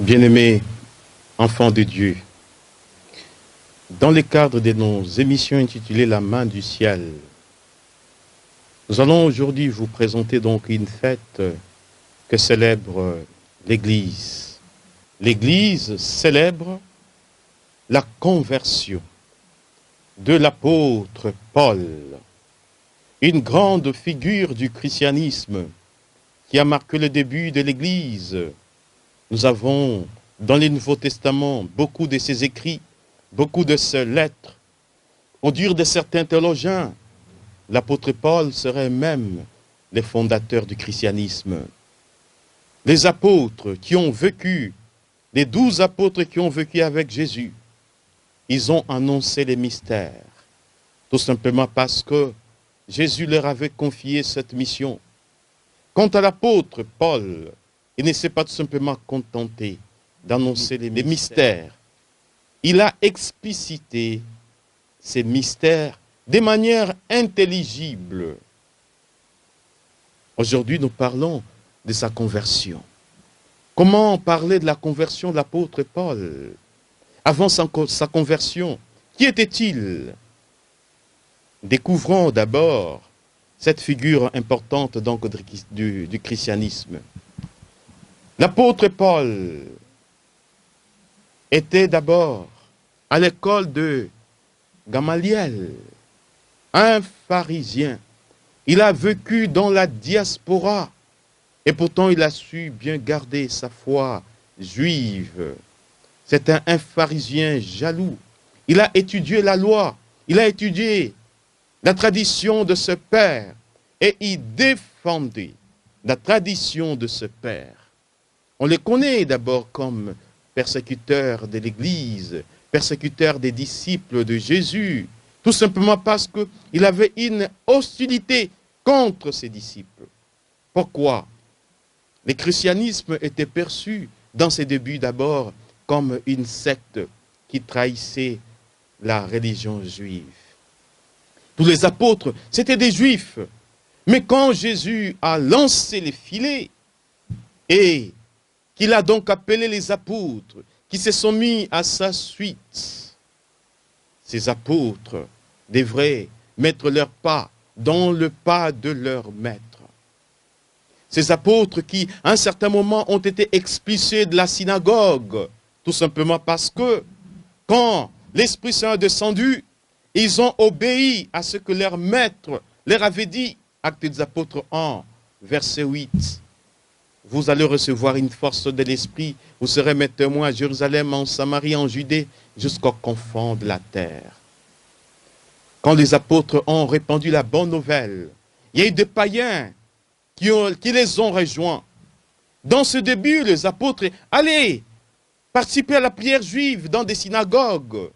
Bien-aimés enfants de Dieu, dans le cadre de nos émissions intitulées La main du ciel, nous allons aujourd'hui vous présenter donc une fête que célèbre l'Église. L'Église célèbre la conversion de l'apôtre Paul, une grande figure du christianisme qui a marqué le début de l'Église. Nous avons dans le Nouveau Testament beaucoup de ses écrits, beaucoup de ses lettres. Au dire de certains théologiens, l'apôtre Paul serait même le fondateur du christianisme. Les apôtres qui ont vécu, les 12 apôtres qui ont vécu avec Jésus, ils ont annoncé les mystères, tout simplement parce que Jésus leur avait confié cette mission. Quant à l'apôtre Paul, il ne s'est pas tout simplement contenté d'annoncer les mystères. Il a explicité ces mystères de manière intelligible. Aujourd'hui, nous parlons de sa conversion. Comment parler de la conversion de l'apôtre Paul? Avant sa conversion, qui était-il? Découvrons d'abord cette figure importante donc du christianisme. L'apôtre Paul était d'abord à l'école de Gamaliel, un pharisien. Il a vécu dans la diaspora et pourtant il a su bien garder sa foi juive. C'est un pharisien jaloux. Il a étudié la loi, il a étudié la tradition de ce père et il défendait la tradition de ce père. On les connaît d'abord comme persécuteurs de l'Église, persécuteurs des disciples de Jésus, tout simplement parce qu'il avait une hostilité contre ses disciples. Pourquoi? Le christianisme était perçu dans ses débuts d'abord comme une secte qui trahissait la religion juive. Tous les apôtres, c'étaient des juifs. Mais quand Jésus a lancé les filets et qu'il a donc appelé les apôtres qui se sont mis à sa suite, ces apôtres devraient mettre leur pas dans le pas de leur maître. Ces apôtres qui, à un certain moment, ont été expulsés de la synagogue, tout simplement parce que, quand l'Esprit Saint est descendu, ils ont obéi à ce que leur maître leur avait dit. Actes des Apôtres 1, verset 8. Vous allez recevoir une force de l'Esprit, vous serez mes témoins à Jérusalem, en Samarie, en Judée, jusqu'aux confins de la terre. Quand les apôtres ont répandu la bonne nouvelle, il y a eu des païens qui les ont rejoints. Dans ce début, les apôtres allaient participer à la prière juive dans des synagogues.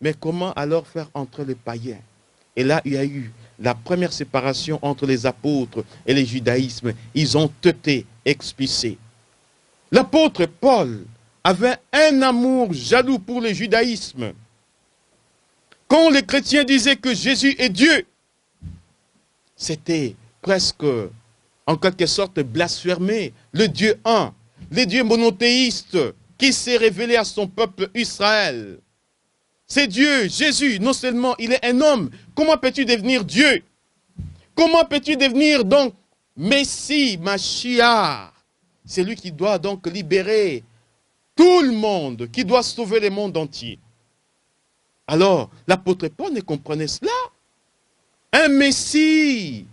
Mais comment alors faire entrer les païens? Et là, il y a eu la première séparation entre les apôtres et le judaïsme. Ils ont été expulsés. L'apôtre Paul avait un amour jaloux pour le judaïsme. Quand les chrétiens disaient que Jésus est Dieu, c'était presque, en quelque sorte, blasphémer le Dieu un, le Dieu monothéiste qui s'est révélé à son peuple Israël. C'est Dieu, Jésus, non seulement il est un homme, comment peux-tu devenir Dieu? Comment peux-tu devenir donc Messie, Mashiach? C'est lui qui doit donc libérer tout le monde, qui doit sauver le monde entier. Alors, l'apôtre Paul ne comprenait cela. Un Messie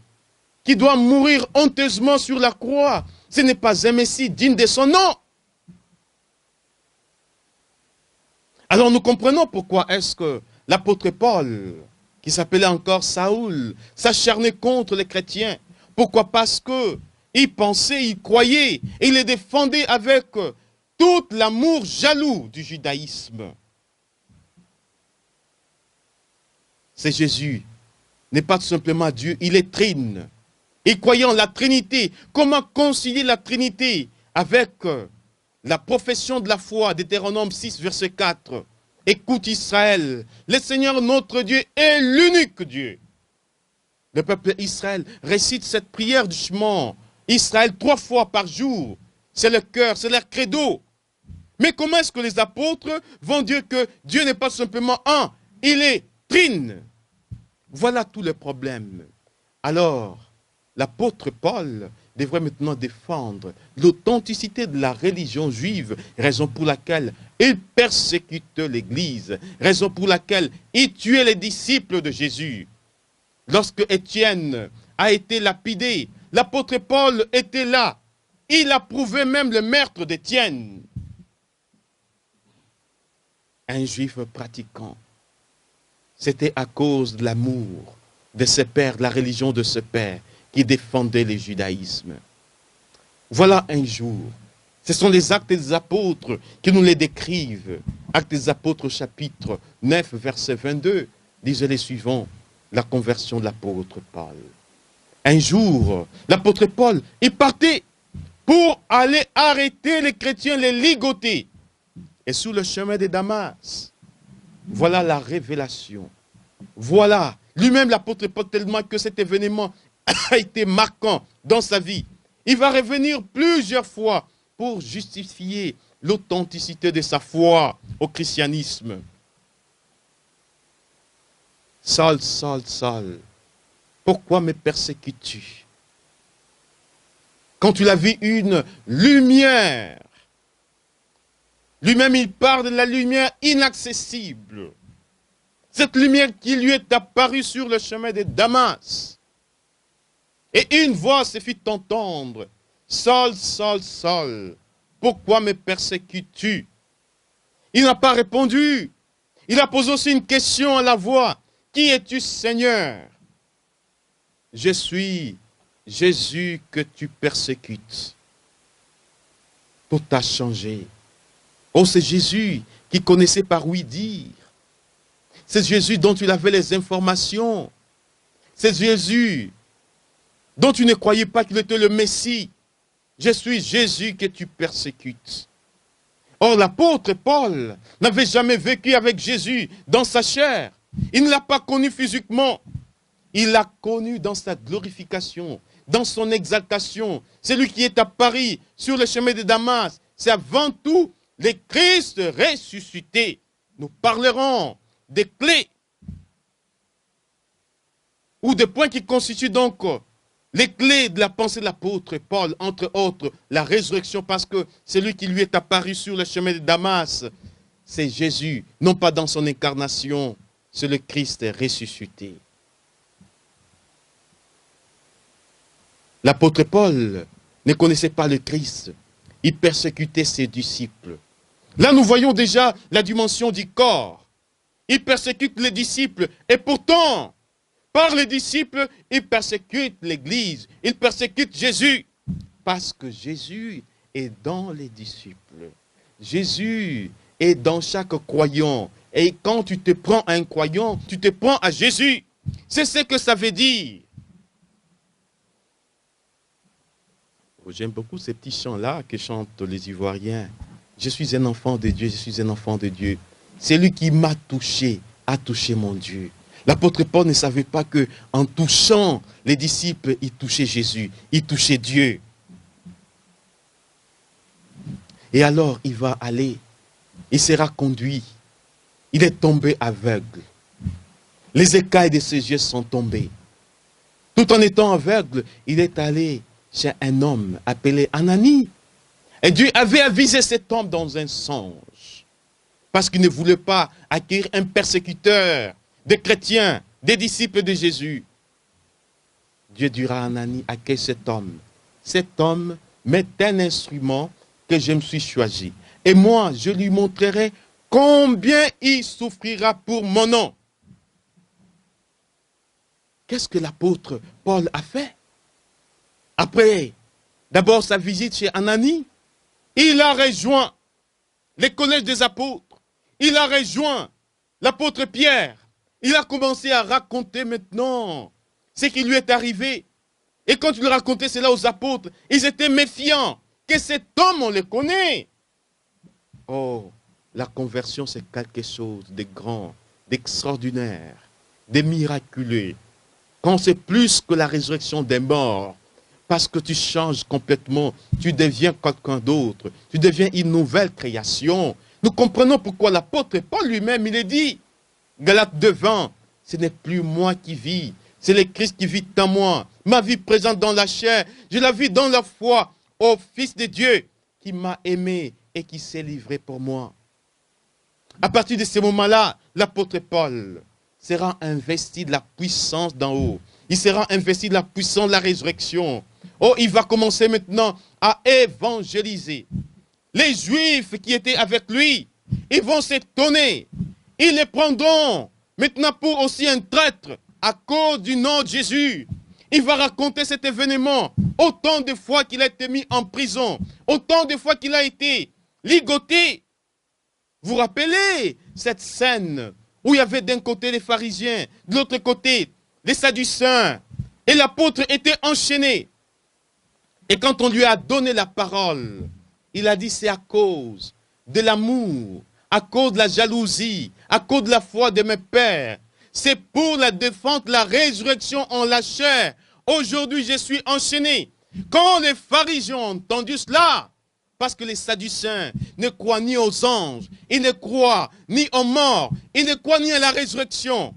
qui doit mourir honteusement sur la croix, ce n'est pas un Messie digne de son nom. Alors nous comprenons pourquoi est-ce que l'apôtre Paul, qui s'appelait encore Saoul, s'acharnait contre les chrétiens. Pourquoi? Parce qu'il pensait, il croyait, et il les défendait avec tout l'amour jaloux du judaïsme. C'est Jésus, n'est pas tout simplement Dieu, il est trine. Et croyant la Trinité, comment concilier la Trinité avec la profession de la foi, Deutéronome 6, verset 4. Écoute Israël, le Seigneur notre Dieu est l'unique Dieu. Le peuple Israël récite cette prière du chemin. Israël 3 fois par jour. C'est le cœur, c'est leur credo. Mais comment est-ce que les apôtres vont dire que Dieu n'est pas simplement un, il est trine? Voilà tout le problème. Alors, l'apôtre Paul devrait maintenant défendre l'authenticité de la religion juive, raison pour laquelle il persécute l'Église, raison pour laquelle il tuait les disciples de Jésus. Lorsque Étienne a été lapidé, l'apôtre Paul était là. Il approuvait même le meurtre d'Étienne. Un juif pratiquant. C'était à cause de l'amour de ce père, de la religion de ce père, qui défendait le judaïsme. Voilà un jour. Ce sont les actes des apôtres qui nous les décrivent. Actes des apôtres chapitre 9, verset 22, disent les suivants, la conversion de l'apôtre Paul. Un jour, l'apôtre Paul est parti pour aller arrêter les chrétiens, les ligoter. Et sur le chemin de Damas, voilà la révélation. Voilà, lui-même l'apôtre Paul, tellement que cet événement a été marquant dans sa vie. Il va revenir plusieurs fois pour justifier l'authenticité de sa foi au christianisme. Saul, Saul, Saul, pourquoi me persécutes-tu? Quand tu l'as vu une lumière, lui-même il parle de la lumière inaccessible. Cette lumière qui lui est apparue sur le chemin de Damas. Et une voix se fit entendre. Saul, Saul, Saul, pourquoi me persécutes-tu? Il n'a pas répondu. Il a posé aussi une question à la voix. Qui es-tu, Seigneur? Je suis Jésus que tu persécutes. Tout a changé. Oh, c'est Jésus qui connaissait par oui dire. C'est Jésus dont tu avais les informations. C'est Jésus dont tu ne croyais pas qu'il était le Messie. Je suis Jésus que tu persécutes. Or, l'apôtre Paul n'avait jamais vécu avec Jésus dans sa chair. Il ne l'a pas connu physiquement. Il l'a connu dans sa glorification, dans son exaltation. C'est lui qui est apparu sur le chemin de Damas. C'est avant tout le Christ ressuscité. Nous parlerons des clés ou des points qui constituent donc les clés de la pensée de l'apôtre Paul, entre autres la résurrection, parce que c'est lui qui lui est apparu sur le chemin de Damas. C'est Jésus, non pas dans son incarnation, c'est le Christ ressuscité. L'apôtre Paul ne connaissait pas le Christ. Il persécutait ses disciples. Là, nous voyons déjà la dimension du corps. Il persécute les disciples. Et pourtant, par les disciples, il persécute l'Église. Il persécute Jésus. Parce que Jésus est dans les disciples. Jésus est dans chaque croyant. Et quand tu te prends à un croyant, tu te prends à Jésus. C'est ce que ça veut dire. J'aime beaucoup ces petits chants-là que chantent les Ivoiriens. Je suis un enfant de Dieu, je suis un enfant de Dieu. C'est lui qui m'a touché, a touché mon Dieu. L'apôtre Paul ne savait pas que en touchant les disciples, il touchait Jésus, il touchait Dieu. Et alors, il va aller, il sera conduit. Il est tombé aveugle. Les écailles de ses yeux sont tombées. Tout en étant aveugle, il est allé chez un homme appelé Ananie. Et Dieu avait avisé cet homme dans un songe. Parce qu'il ne voulait pas acquérir un persécuteur des chrétiens, des disciples de Jésus. Dieu dira à Ananie, accueille cet homme. Cet homme m'est un instrument que je me suis choisi. Et moi, je lui montrerai combien il souffrira pour mon nom. Qu'est-ce que l'apôtre Paul a fait? Après, d'abord sa visite chez Ananie, il a rejoint les collèges des apôtres. Il a rejoint l'apôtre Pierre. Il a commencé à raconter maintenant ce qui lui est arrivé. Et quand il racontait cela aux apôtres, ils étaient méfiants. Que cet homme, on le connaît. Oh, la conversion, c'est quelque chose de grand, d'extraordinaire, de miraculeux. Quand c'est plus que la résurrection des morts. parce que tu changes complètement, tu deviens quelqu'un d'autre, tu deviens une nouvelle création. Nous comprenons pourquoi l'apôtre Paul lui-même, il est dit, Galates 2:20, ce n'est plus moi qui vis, c'est le Christ qui vit en moi. Ma vie présente dans la chair, je la vis dans la foi au Fils de Dieu qui m'a aimé et qui s'est livré pour moi. À partir de ce moment-là, l'apôtre Paul sera investi de la puissance d'en haut. Il sera investi de la puissance de la résurrection. Oh, il va commencer maintenant à évangéliser. Les Juifs qui étaient avec lui, ils vont s'étonner. Ils les prendront maintenant pour aussi un traître à cause du nom de Jésus. Il va raconter cet événement autant de fois qu'il a été mis en prison, autant de fois qu'il a été ligoté. Vous rappelez cette scène où il y avait d'un côté les pharisiens, de l'autre côté les sadducéens, et l'apôtre était enchaîné. Et quand on lui a donné la parole, il a dit c'est à cause de l'amour, à cause de la jalousie, à cause de la foi de mes pères. C'est pour la défense de la résurrection en la chair. Aujourd'hui, je suis enchaîné. Quand les pharisiens ont entendu cela, parce que les sadducéens ne croient ni aux anges, ils ne croient ni aux morts, ils ne croient ni à la résurrection.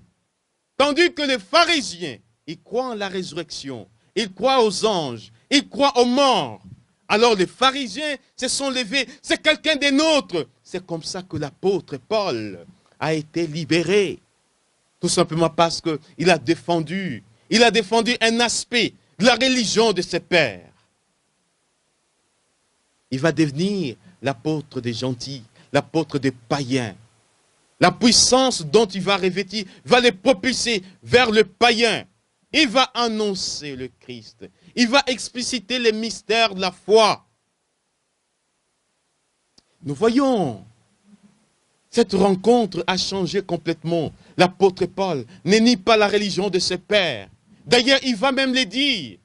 Tandis que les pharisiens, ils croient en la résurrection, ils croient aux anges, ils croient aux morts. Alors les pharisiens se sont levés, c'est quelqu'un des nôtres. C'est comme ça que l'apôtre Paul a été libéré. Tout simplement parce qu'il a défendu un aspect de la religion de ses pères. Il va devenir l'apôtre des gentils, l'apôtre des païens. La puissance dont il va revêtir va les propulser vers le païen. Il va annoncer le Christ. Il va expliciter les mystères de la foi. Nous voyons, cette rencontre a changé complètement. L'apôtre Paul ne nie pas la religion de ses pères. D'ailleurs, il va même les dire.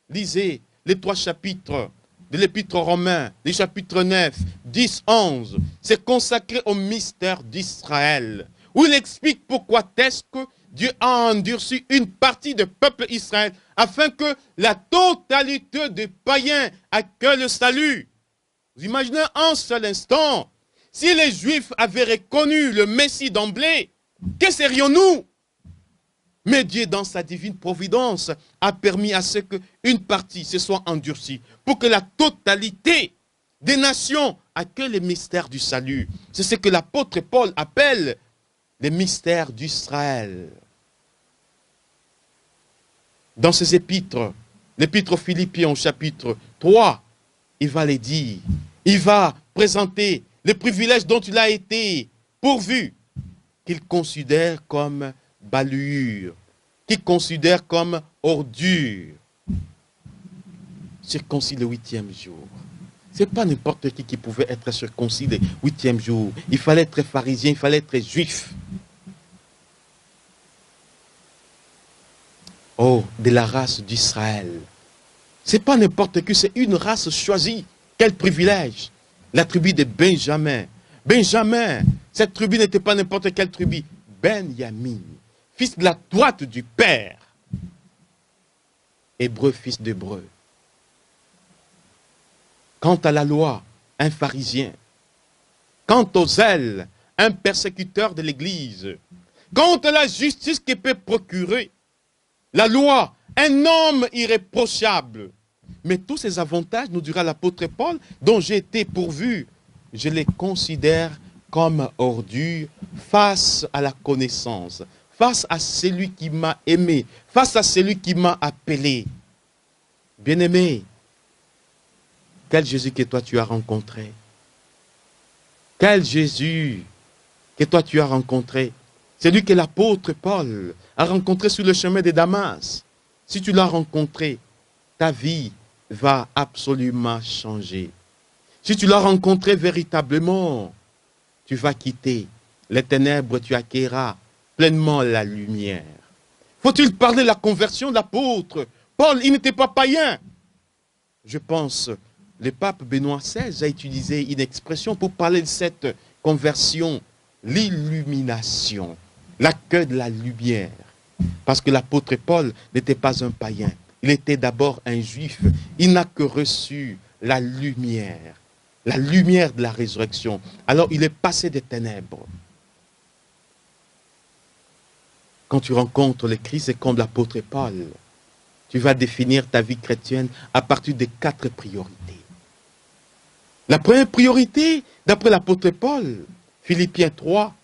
Lisez les 3 chapitres de l'Épître aux Romains, les chapitres 9, 10, 11. C'est consacré au mystère d'Israël, où il explique pourquoi est-ce que Dieu a endurci une partie du peuple Israël, afin que la totalité des païens accueille le salut. Vous imaginez un seul instant, si les Juifs avaient reconnu le Messie d'emblée, que serions-nous? Mais Dieu, dans sa divine providence, a permis à ce qu'une partie se soit endurcie, pour que la totalité des nations accueille les mystères du salut. C'est ce que l'apôtre Paul appelle les mystères d'Israël. Dans ses épîtres, l'épître aux Philippiens au chapitre 3, il va les dire. Il va présenter les privilèges dont il a été pourvu, qu'il considère comme balure, qu'il considère comme ordure. Circoncis le 8e jour. Ce n'est pas n'importe qui pouvait être circoncis le 8e jour. Il fallait être pharisien, il fallait être juif. Oh, de la race d'Israël. Ce n'est pas n'importe qui, c'est une race choisie. Quel privilège! La tribu de Benjamin. Benjamin, cette tribu n'était pas n'importe quelle tribu. Benjamin, fils de la droite du Père. Hébreu, fils d'Hébreu. Quant à la loi, un pharisien. Quant aux zèles, un persécuteur de l'Église. Quant à la justice qui peut procurer, la loi, un homme irréprochable. Mais tous ces avantages, nous dira l'apôtre Paul, dont j'ai été pourvu, je les considère comme ordure face à la connaissance, face à celui qui m'a aimé, face à celui qui m'a appelé. Bien-aimé, quel Jésus que toi tu as rencontré? Quel Jésus que toi tu as rencontré? Celui que l'apôtre Paul a rencontré sur le chemin de Damas. Si tu l'as rencontré, ta vie va absolument changer. Si tu l'as rencontré véritablement, tu vas quitter les ténèbres, tu acquerras pleinement la lumière. Faut-il parler de la conversion de l'apôtre Paul? Il n'était pas païen. Je pense, le pape Benoît XVI a utilisé une expression pour parler de cette conversion, l'illumination, l'accueil de la lumière. Parce que l'apôtre Paul n'était pas un païen, il était d'abord un juif. Il n'a que reçu la lumière de la résurrection. Alors il est passé des ténèbres. Quand tu rencontres le Christ, c'est comme l'apôtre Paul. Tu vas définir ta vie chrétienne à partir de 4 priorités. La première priorité, d'après l'apôtre Paul, Philippiens 3,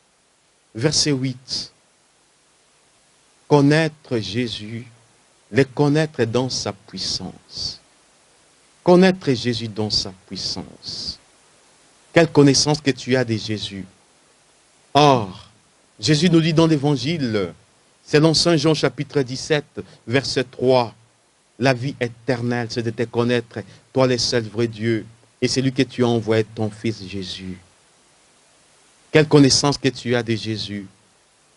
verset 8. Connaître Jésus, le connaître dans sa puissance. Connaître Jésus dans sa puissance. Quelle connaissance que tu as de Jésus. Or, Jésus nous dit dans l'Évangile, selon Saint Jean chapitre 17, verset 3, la vie éternelle, c'est de te connaître, toi le seul vrai Dieu, et celui que tu as envoyé, ton Fils Jésus. Quelle connaissance que tu as de Jésus.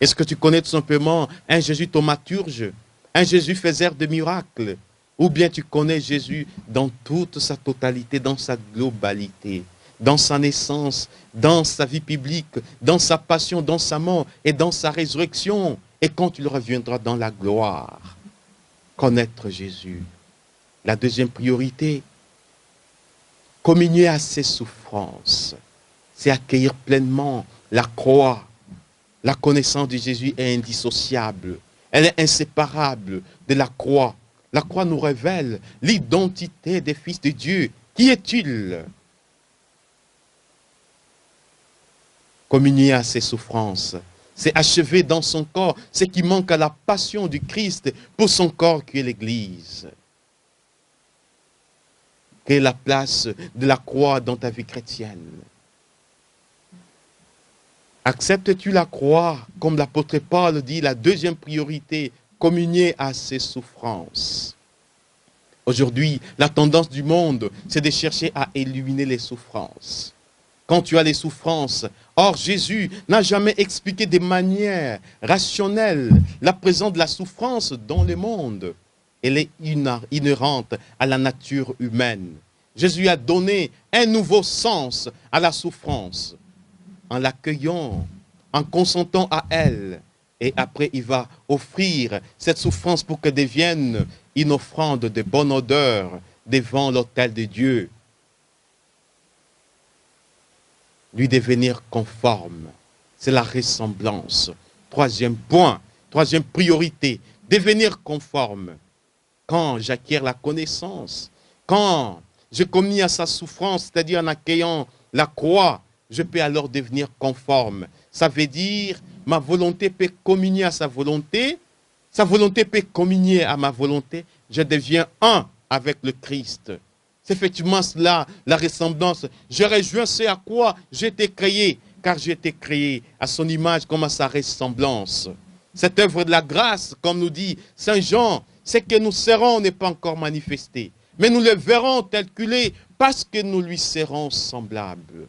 Est-ce que tu connais tout simplement un Jésus thaumaturge, un Jésus faiseur de miracles, ou bien tu connais Jésus dans toute sa totalité, dans sa globalité, dans sa naissance, dans sa vie publique, dans sa passion, dans sa mort et dans sa résurrection, et quand il reviendra dans la gloire. Connaître Jésus. La deuxième priorité, communier à ses souffrances, c'est accueillir pleinement la croix. La connaissance de Jésus est indissociable. Elle est inséparable de la croix. La croix nous révèle l'identité des fils de Dieu. Qui est-il? Communier à ses souffrances, c'est achever dans son corps ce qui manque à la passion du Christ pour son corps qui est l'Église. Quelle est la place de la croix dans ta vie chrétienne? Acceptes-tu la croix, comme l'apôtre Paul dit, la deuxième priorité, communier à ses souffrances. Aujourd'hui, la tendance du monde, c'est de chercher à éliminer les souffrances. Quand tu as les souffrances, or Jésus n'a jamais expliqué de manière rationnelle la présence de la souffrance dans le monde. Elle est inhérente à la nature humaine. Jésus a donné un nouveau sens à la souffrance. En l'accueillant, en consentant à elle. Et après, il va offrir cette souffrance pour qu'elle devienne une offrande de bonne odeur devant l'autel de Dieu. Lui devenir conforme, c'est la ressemblance. Troisième point, troisième priorité, devenir conforme. Quand j'acquiers la connaissance, quand je communie à sa souffrance, c'est-à-dire en accueillant la croix, je peux alors devenir conforme. Ça veut dire, ma volonté peut communier à sa volonté peut communier à ma volonté, je deviens un avec le Christ. C'est effectivement cela, la ressemblance. Je rejoins ce à quoi j'ai été créé, car j'ai été créé à son image comme à sa ressemblance. Cette œuvre de la grâce, comme nous dit Saint Jean, c'est que nous serons n'est pas encore manifesté, mais nous le verrons tel qu'il est, parce que nous lui serons semblables.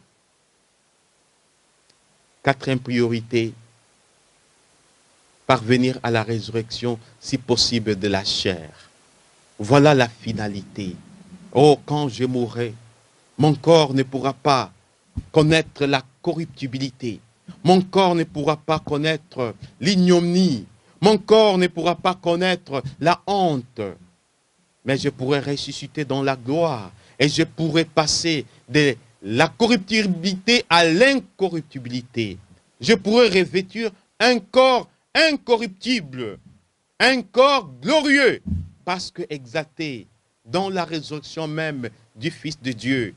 Quatrième priorité, parvenir à la résurrection, si possible, de la chair. Voilà la finalité. Oh, quand je mourrai, mon corps ne pourra pas connaître la corruptibilité. Mon corps ne pourra pas connaître l'ignominie. Mon corps ne pourra pas connaître la honte. Mais je pourrai ressusciter dans la gloire. Et je pourrai passer de la corruptibilité à l'incorruptibilité. Je pourrai revêtir un corps incorruptible, un corps glorieux, parce que exalté dans la résurrection même du Fils de Dieu.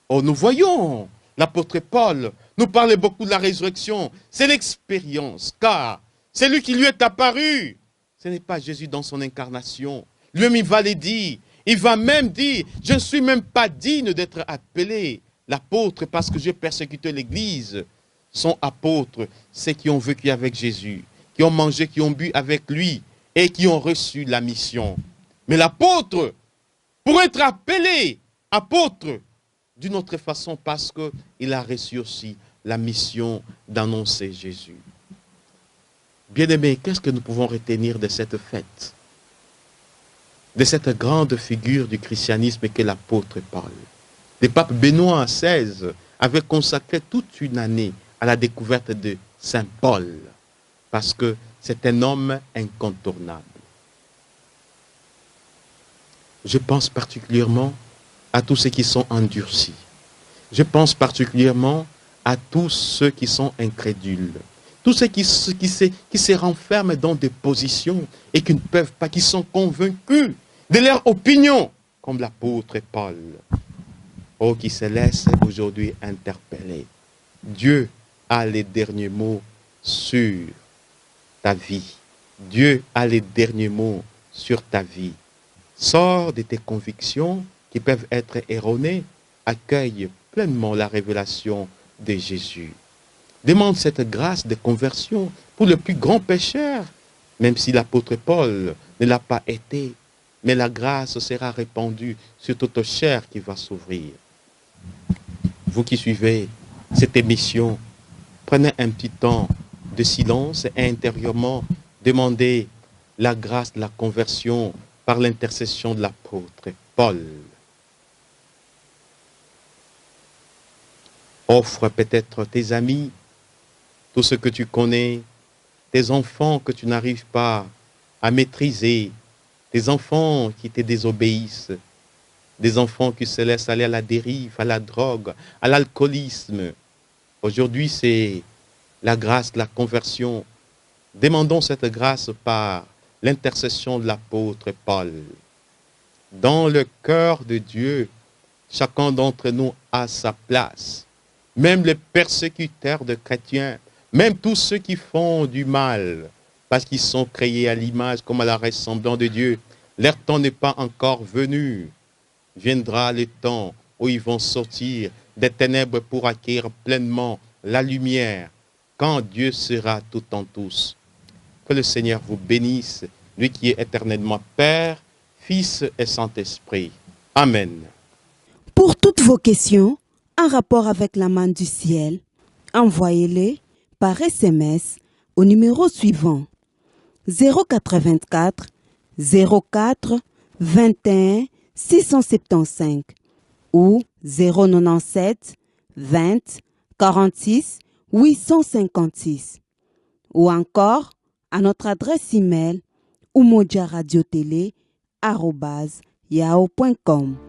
Oh, nous voyons, l'apôtre Paul nous parle beaucoup de la résurrection. C'est l'expérience, car c'est lui qui lui est apparu. Ce n'est pas Jésus dans son incarnation. Lui-même, il va le dire. Il va même dire, je ne suis même pas digne d'être appelé l'apôtre parce que j'ai persécuté l'Église. Sont apôtres, ceux qui ont vécu avec Jésus, qui ont mangé, qui ont bu avec lui et qui ont reçu la mission. Mais l'apôtre, pour être appelé apôtre, d'une autre façon, parce qu'il a reçu aussi la mission d'annoncer Jésus. Bien-aimés, qu'est-ce que nous pouvons retenir de cette fête? De cette grande figure du christianisme qu'est l'apôtre Paul. Le pape Benoît XVI avait consacré toute une année à la découverte de Saint Paul, parce que c'est un homme incontournable. Je pense particulièrement à tous ceux qui sont endurcis. Je pense particulièrement à tous ceux qui sont incrédules. Tous ceux qui se renferment dans des positions et qui ne peuvent pas, qui sont convaincus de leur opinion, comme l'apôtre Paul. Oh, qui se laisse aujourd'hui interpeller. Dieu a les derniers mots sur ta vie. Dieu a les derniers mots sur ta vie. Sors de tes convictions qui peuvent être erronées, accueille pleinement la révélation de Jésus. Demande cette grâce de conversion pour le plus grand pécheur, même si l'apôtre Paul ne l'a pas été, mais la grâce sera répandue sur toute chair qui va s'ouvrir. Vous qui suivez cette émission, prenez un petit temps de silence et intérieurement demandez la grâce de la conversion par l'intercession de l'apôtre Paul. Offre peut-être tes amis, tout ce que tu connais, tes enfants que tu n'arrives pas à maîtriser, tes enfants qui te désobéissent, des enfants qui se laissent aller à la dérive, à la drogue, à l'alcoolisme. Aujourd'hui, c'est la grâce de la conversion. Demandons cette grâce par l'intercession de l'apôtre Paul. Dans le cœur de Dieu, chacun d'entre nous a sa place. Même les persécuteurs de chrétiens, même tous ceux qui font du mal, parce qu'ils sont créés à l'image comme à la ressemblance de Dieu, leur temps n'est pas encore venu. Viendra le temps où ils vont sortir des ténèbres pour acquérir pleinement la lumière, quand Dieu sera tout en tous. Que le Seigneur vous bénisse, lui qui est éternellement Père, Fils et Saint-Esprit. Amen. Pour toutes vos questions en rapport avec la manne du ciel, envoyez-les par SMS au numéro suivant 084 04 21 675 ou 097 20 46 856 ou encore à notre adresse email umodiaradiotélé@yahoo.com.